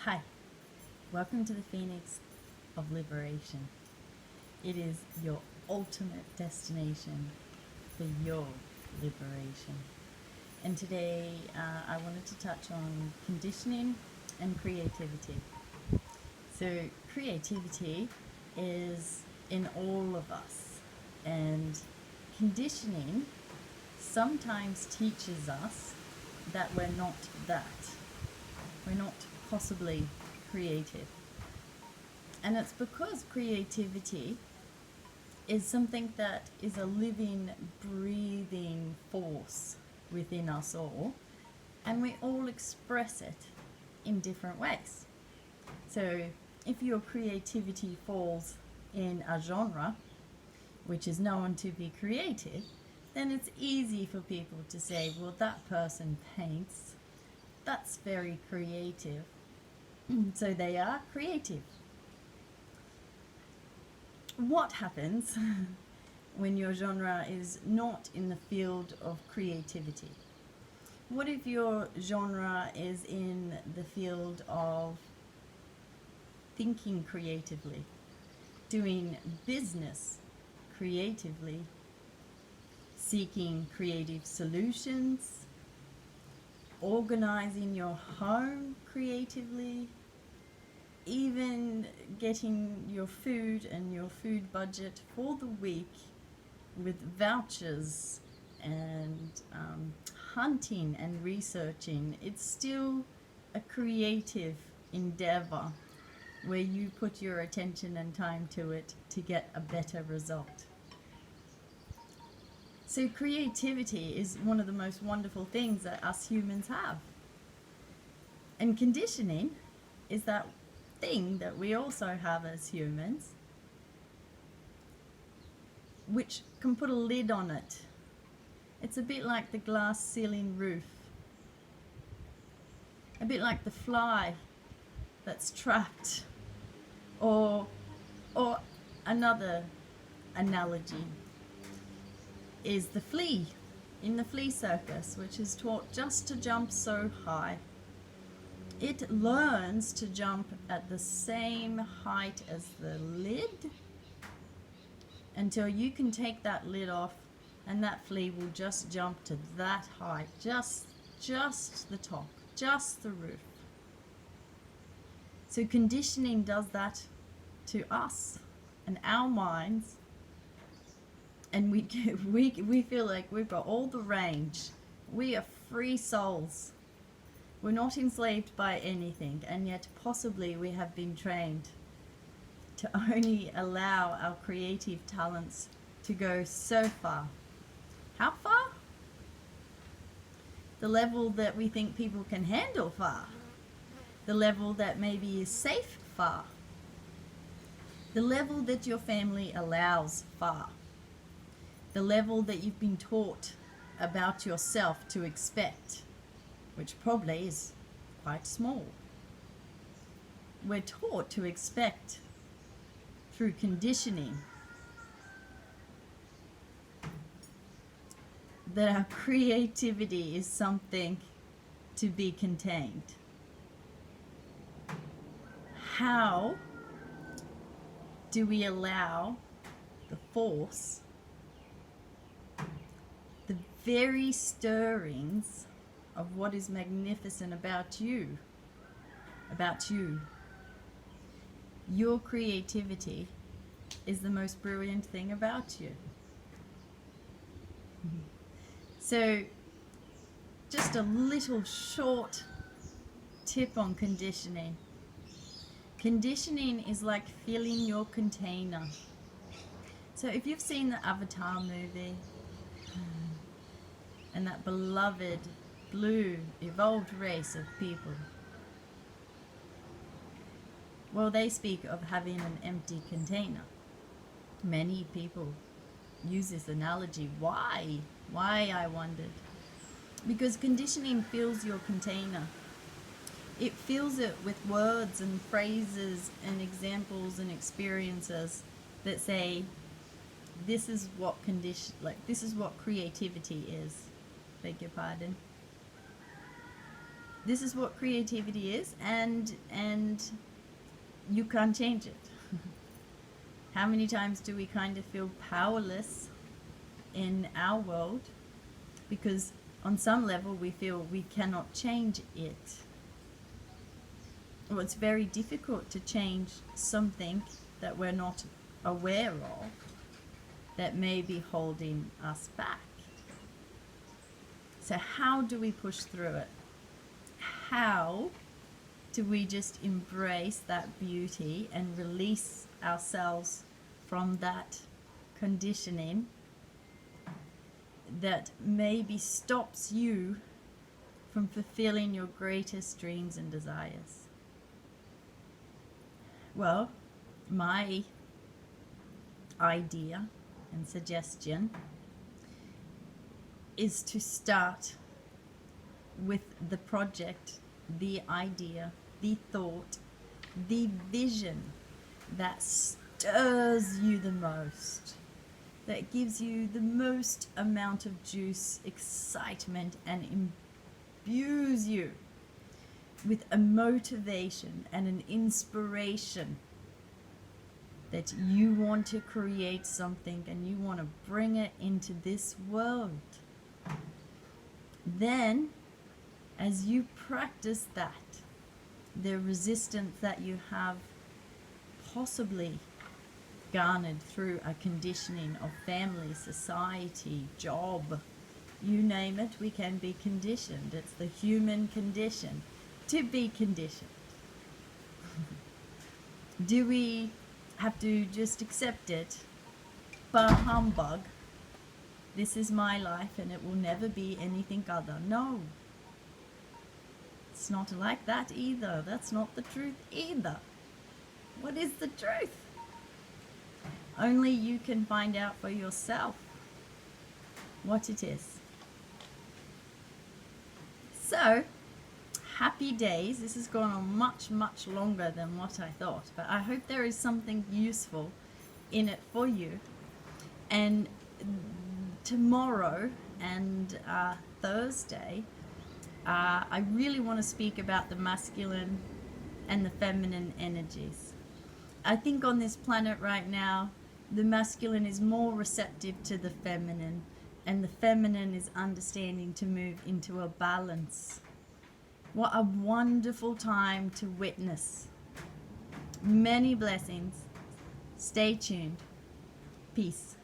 Hi, welcome to the Phoenix of Liberation. It is your ultimate destination for your liberation. And today I wanted to touch on conditioning and creativity. So, creativity is in all of us, and conditioning sometimes teaches us that we're not that. We're not possibly creative. And it's because creativity is something that is a living, breathing force within us all, and we all express it in different ways. So, if your creativity falls in a genre which is known to be creative, then it's easy for people to say, well, that person paints, that's very creative, so they are creative. What happens when your genre is not in the field of creativity? What if your genre is in the field of thinking creatively, doing business creatively, seeking creative solutions, organizing your home creatively, even getting your food and your food budget for the week with vouchers and hunting and researching? It's still a creative endeavor where you put your attention and time to it to get a better result. So creativity is one of the most wonderful things that us humans have. And conditioning is that thing that we also have as humans, which can put a lid on it. It's a bit like the glass ceiling roof, a bit like the fly that's trapped, or another analogy is the flea in the flea circus, which is taught just to jump so high. It learns to jump at the same height as the lid until you can take that lid off, and that flea will just jump to that height, just the top, just the roof. So conditioning does that to us and our minds, and we feel like we've got all the range. We are free souls. We're not enslaved by anything, and yet possibly we have been trained to only allow our creative talents to go so far. How far? The level that we think people can handle far. The level that maybe is safe far. The level that your family allows far. The level that you've been taught about yourself to expect, which probably is quite small. We're taught to expect through conditioning that our creativity is something to be contained. How do we allow the force, the very stirrings of what is magnificent about you? Your creativity is the most brilliant thing about you. So, just a little short tip on conditioning. Conditioning is like filling your container. So if you've seen the Avatar movie and that beloved blue evolved race of people, well, they speak of having an empty container. Many people use this analogy. Why? Why, I wondered. Because conditioning fills your container. It fills it with words and phrases and examples and experiences that say, this is what this is what creativity is. Beg your pardon. this is what creativity is, and you can't change it. How many times do we kind of feel powerless in our world because on some level we feel we cannot change it? Well, it's very difficult to change something that we're not aware of that may be holding us back. So how do we push through it? How do we just embrace that beauty and release ourselves from that conditioning that maybe stops you from fulfilling your greatest dreams and desires? Well, my idea and suggestion is to start with the project, the idea, the thought, the vision that stirs you the most, that gives you the most amount of juice, excitement, and imbues you with a motivation and an inspiration that you want to create something and you want to bring it into this world. Then, as you practice that, the resistance that you have possibly garnered through a conditioning of family, society, job, you name it, we can be conditioned. It's the human condition to be conditioned. Do we have to just accept it? Bah humbug. This is my life and it will never be anything other. No. It's not like that either. That's not the truth either. What is the truth? Only you can find out for yourself what it is. So, happy days. This has gone on much, much longer than what I thought, but I hope there is something useful in it for you. And tomorrow and Thursday, I really want to speak about the masculine and the feminine energies. I think on this planet right now, the masculine is more receptive to the feminine, and the feminine is understanding to move into a balance. What a wonderful time to witness. Many blessings. Stay tuned. Peace.